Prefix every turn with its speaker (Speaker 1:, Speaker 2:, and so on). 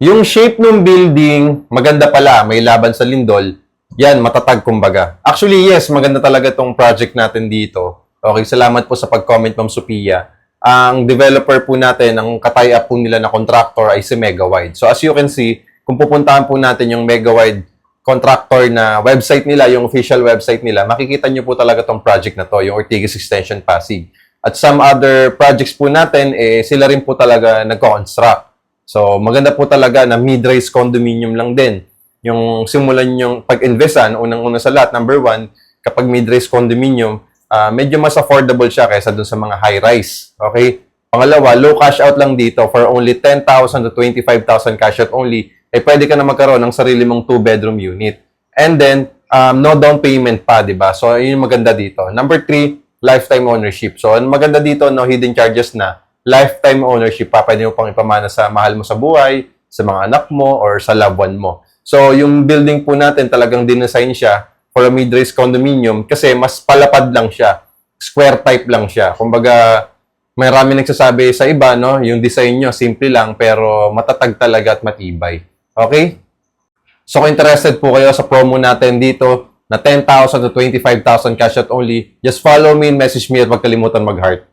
Speaker 1: Yung shape ng building, maganda pala, may laban sa lindol. Yan, matatag kumbaga. Actually, yes, maganda talaga tong project natin dito. Okay, salamat po sa pag-comment, Ma'am Sophia. Ang developer po natin, ang katay-up po nila na contractor ay si Megawide. So as you can see, kung pupuntahan po natin yung Megawide contractor na website nila, yung official website nila, makikita nyo po talaga tong project na to, yung Ortigas Extension Pasig. At some other projects po natin, sila rin po talaga nagko-construct. So, maganda po talaga na mid-rise condominium lang din. Yung simulan yung pag-investan, unang-una sa lahat, number one, kapag mid-rise condominium, medyo mas affordable siya kaysa dun sa mga high-rise. Okay? Pangalawa, low cash out lang dito for only 10,000 to 25,000 cash out only, pwede ka na magkaroon ng sarili mong 2-bedroom unit. And then, no down payment pa, di ba? So, yun yung maganda dito. Number 3, lifetime ownership. So, ang maganda dito, no hidden charges na, lifetime ownership pa, pwede mo pang ipamana sa mahal mo sa buhay, sa mga anak mo, or sa loved one mo. So, yung building po natin, talagang dinesign siya for a mid-rise condominium kasi mas palapad lang siya. Square type lang siya. Kumbaga, may marami nagsasabi sa iba, no? Yung design nyo, simple lang, pero matatag talaga at matibay. Okay? So, kung interested po kayo sa promo natin dito na 10,000 to 25,000 cash out only, just follow me and message me at huwag kalimutan mag-heart.